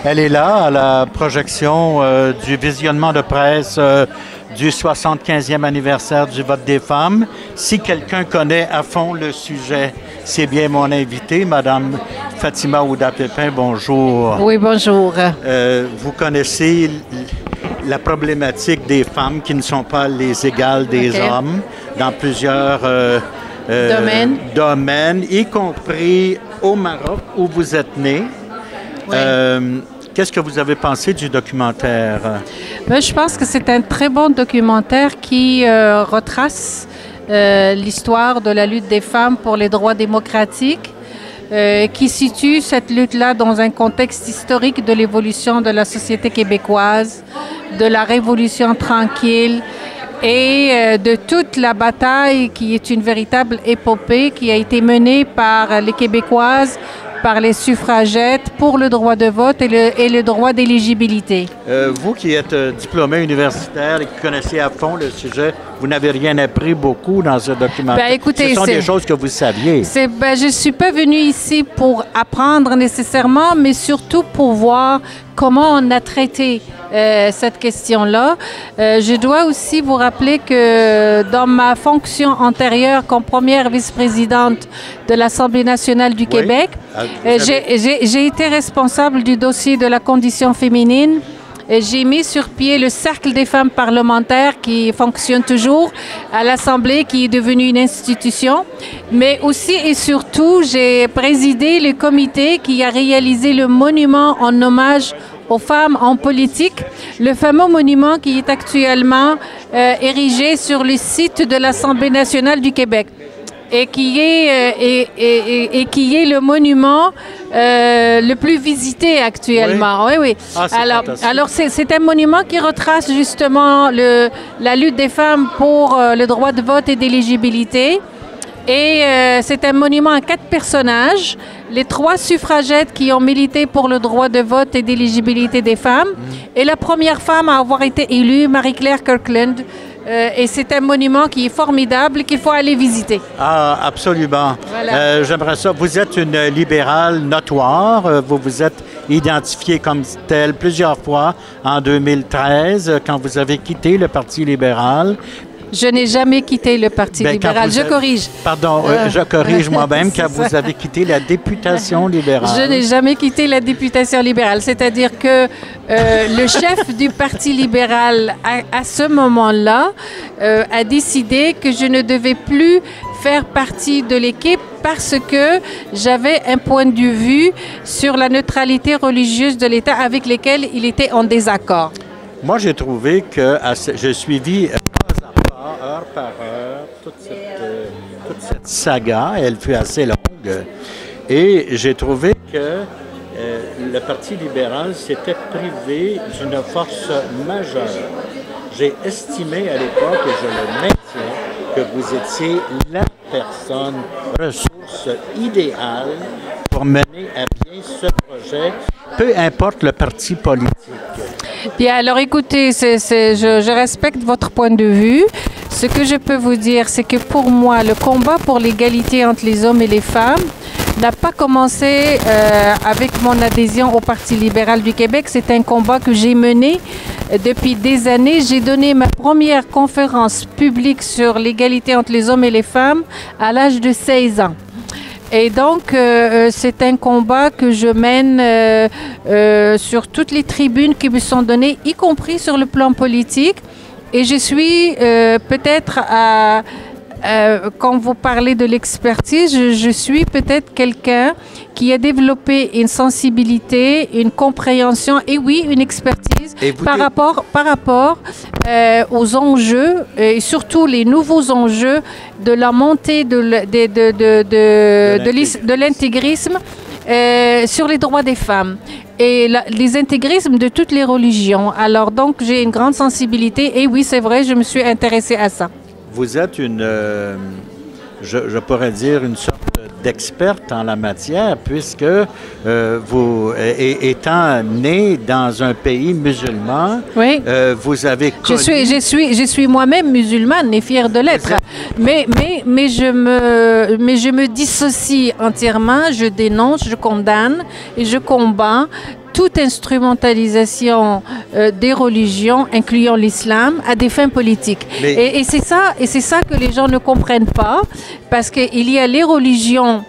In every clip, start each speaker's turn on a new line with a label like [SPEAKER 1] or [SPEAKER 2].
[SPEAKER 1] Elle est là à la projection du visionnement de presse du 75e anniversaire du vote des femmes. Si quelqu'un connaît à fond le sujet, c'est bien mon invité, Madame Fatima Ouda-Pépin. Bonjour.
[SPEAKER 2] Oui, bonjour.
[SPEAKER 1] Vous connaissez la problématique des femmes qui ne sont pas les égales des hommes dans plusieurs domaines, y compris au Maroc où vous êtes né. Oui. Qu'est-ce que vous avez pensé du documentaire?
[SPEAKER 2] Je pense que c'est un très bon documentaire qui retrace l'histoire de la lutte des femmes pour les droits démocratiques, qui situe cette lutte-là dans un contexte historique de l'évolution de la société québécoise, de la Révolution tranquille et de toute la bataille qui est une véritable épopée qui a été menée par les Québécoises, par les suffragettes pour le droit de vote et le droit d'éligibilité.
[SPEAKER 1] Vous qui êtes diplômé universitaire et qui connaissez à fond le sujet, vous n'avez rien appris beaucoup dans ce documentaire.
[SPEAKER 2] Écoutez,
[SPEAKER 1] ce sont des choses que vous saviez.
[SPEAKER 2] Je ne suis pas venue ici pour apprendre nécessairement, mais surtout pour voir comment on a traité cette question-là. Je dois aussi vous rappeler que dans ma fonction antérieure comme première vice-présidente de l'Assemblée nationale du Québec, j'ai été responsable du dossier de la condition féminine. J'ai mis sur pied le Cercle des femmes parlementaires qui fonctionne toujours à l'Assemblée, qui est devenue une institution. Mais aussi et surtout, j'ai présidé le comité qui a réalisé le monument en hommage aux femmes en politique, le fameux monument qui est actuellement érigé sur le site de l'Assemblée nationale du Québec. Et qui est le monument le plus visité actuellement. Oui, oui.
[SPEAKER 1] Ah,
[SPEAKER 2] alors c'est un monument qui retrace justement la lutte des femmes pour le droit de vote et d'éligibilité. Et c'est un monument à 4 personnages, les 3 suffragettes qui ont milité pour le droit de vote et d'éligibilité des femmes, et la première femme à avoir été élue, Marie-Claire Kirkland. Et c'est un monument qui est formidable, qu'il faut aller visiter.
[SPEAKER 1] Ah, absolument. Voilà. J'aimerais ça. Vous êtes une libérale notoire. Vous vous êtes identifiée comme telle plusieurs fois en 2013, quand vous avez quitté le Parti libéral.
[SPEAKER 2] Je n'ai jamais quitté le Parti libéral. Je corrige.
[SPEAKER 1] Pardon, je corrige moi-même quand vous avez quitté la députation libérale.
[SPEAKER 2] Je n'ai jamais quitté la députation libérale. C'est-à-dire que le chef du Parti libéral, à ce moment-là, a décidé que je ne devais plus faire partie de l'équipe parce que j'avais un point de vue sur la neutralité religieuse de l'État avec lesquels il était en désaccord.
[SPEAKER 1] Moi, j'ai trouvé que j'ai suivi heure par heure toute cette saga. Elle fut assez longue. Et j'ai trouvé que le Parti libéral s'était privé d'une force majeure. J'ai estimé à l'époque, et je le maintiens, que vous étiez la personne ressource idéale pour mener à bien ce projet, peu importe le parti politique.
[SPEAKER 2] Bien, alors écoutez, je respecte votre point de vue. Ce que je peux vous dire, c'est que pour moi, le combat pour l'égalité entre les hommes et les femmes n'a pas commencé avec mon adhésion au Parti libéral du Québec. C'est un combat que j'ai mené depuis des années. J'ai donné ma première conférence publique sur l'égalité entre les hommes et les femmes à l'âge de 16 ans. Et donc, c'est un combat que je mène sur toutes les tribunes qui me sont données, y compris sur le plan politique. Et je suis peut-être quand vous parlez de l'expertise, je suis peut-être quelqu'un qui a développé une sensibilité, une compréhension et oui, une expertise par rapport aux enjeux et surtout les nouveaux enjeux de la montée de l'intégrisme sur les droits des femmes et les intégrismes de toutes les religions. Alors donc, j'ai une grande sensibilité et oui, c'est vrai, je me suis intéressée à ça.
[SPEAKER 1] Vous êtes je pourrais dire, une sorte d'experte en la matière, puisque vous, étant né dans un pays musulman,
[SPEAKER 2] oui.
[SPEAKER 1] Vous avez connu...
[SPEAKER 2] Je suis moi-même musulmane et fière de l'être. Mais je me dissocie entièrement, je dénonce, je condamne et je combats toute instrumentalisation des religions, incluant l'islam, à des fins politiques. Et c'est ça que les gens ne comprennent pas, parce qu'il y a les religions,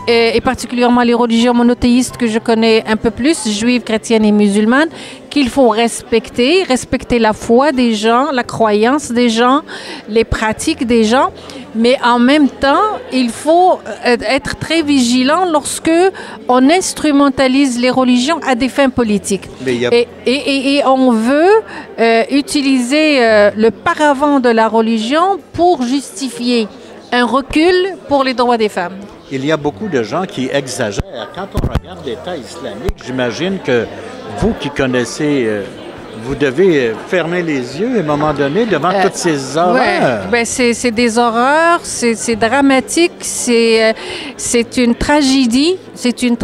[SPEAKER 2] et particulièrement les religions monothéistes que je connais un peu plus, juives, chrétiennes et musulmanes, qu'il faut respecter la foi des gens, la croyance des gens, les pratiques des gens, mais en même temps, il faut être très vigilant lorsque on instrumentalise les religions à des fins politiques. Et on veut utiliser le paravent de la religion pour justifier un recul pour les droits des femmes.
[SPEAKER 1] Il y a beaucoup de gens qui exagèrent. Quand on regarde l'État islamique, j'imagine que vous qui connaissez, vous devez fermer les yeux à un moment donné devant toutes ces horreurs.
[SPEAKER 2] Ouais, c'est des horreurs, c'est dramatique, c'est une tragédie. C'est une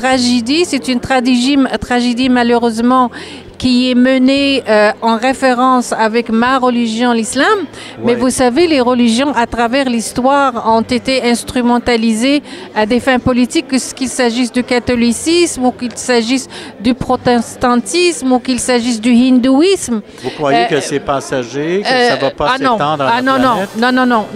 [SPEAKER 2] tragédie malheureusement qui est menée en référence avec ma religion, l'islam. Ouais. Mais vous savez, les religions à travers l'histoire ont été instrumentalisées à des fins politiques, qu'il s'agisse du catholicisme ou qu'il s'agisse du protestantisme ou qu'il s'agisse du hindouisme.
[SPEAKER 1] Vous croyez que c'est passager, que ça ne va pas s'étendre à la planète?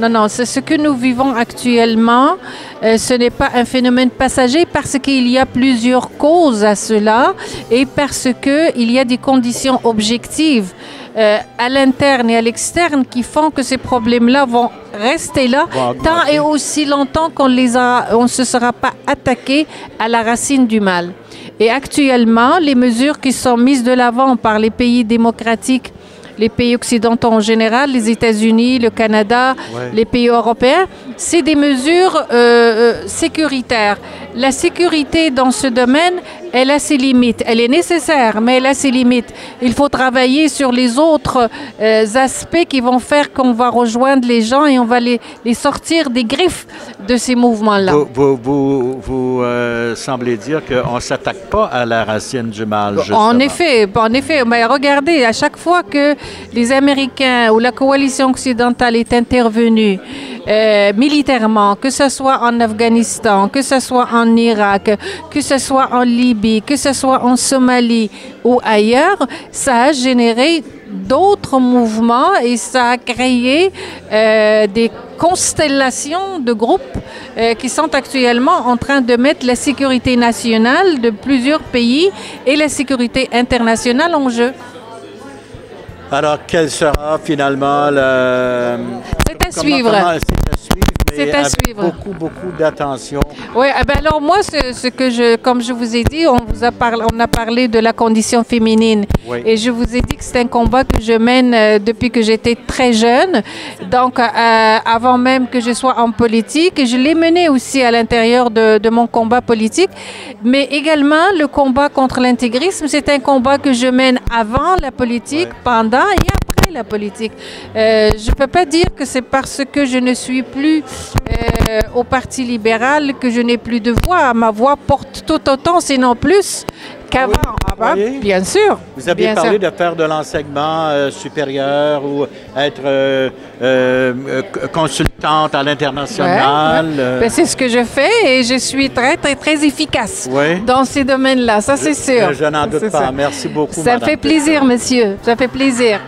[SPEAKER 2] Non. C'est ce que nous vivons actuellement. Ce n'est pas un phénomène passager parce qu'il y a plusieurs causes à cela et parce qu'il y a des conditions objectives à l'interne et à l'externe qui font que ces problèmes-là vont rester là tant et aussi longtemps qu'on ne se sera pas attaqué à la racine du mal. Et actuellement, les mesures qui sont mises de l'avant par les pays démocratiques, les pays occidentaux en général, les États-Unis, le Canada, les pays européens, c'est des mesures sécuritaires. La sécurité dans ce domaine, elle a ses limites. Elle est nécessaire, mais elle a ses limites. Il faut travailler sur les autres aspects qui vont faire qu'on va rejoindre les gens et on va les sortir des griffes de ces mouvements-là.
[SPEAKER 1] Vous semblez dire qu'on ne s'attaque pas à la racine du mal, justement.
[SPEAKER 2] En effet. Mais regardez, à chaque fois que les Américains ou la coalition occidentale est intervenue militairement, que ce soit en Afghanistan, que ce soit en Irak, que ce soit en Libye, que ce soit en Somalie ou ailleurs, ça a généré d'autres mouvements et ça a créé des constellations de groupes qui sont actuellement en train de mettre la sécurité nationale de plusieurs pays et la sécurité internationale en jeu.
[SPEAKER 1] Alors, quel sera finalement le...
[SPEAKER 2] C'est à suivre. C'est à suivre.
[SPEAKER 1] Beaucoup d'attention.
[SPEAKER 2] Oui, alors moi, comme je vous ai dit, on a parlé de la condition féminine. Oui. Et je vous ai dit que c'est un combat que je mène depuis que j'étais très jeune. Donc, avant même que je sois en politique. Et je l'ai mené aussi à l'intérieur de mon combat politique. Mais également, le combat contre l'intégrisme, c'est un combat que je mène avant la politique, pendant et après la politique. Je ne peux pas dire que c'est parce que je ne suis plus au Parti libéral que je n'ai plus de voix. Ma voix porte tout autant, sinon plus, qu'avant. Bien sûr.
[SPEAKER 1] Vous aviez parlé de faire de l'enseignement supérieur ou être consultante à l'international.
[SPEAKER 2] C'est ce que je fais et je suis très efficace dans ces domaines-là. Ça, c'est sûr.
[SPEAKER 1] Je n'en doute pas. Merci beaucoup,
[SPEAKER 2] Ça me fait plaisir, monsieur. Ça fait plaisir.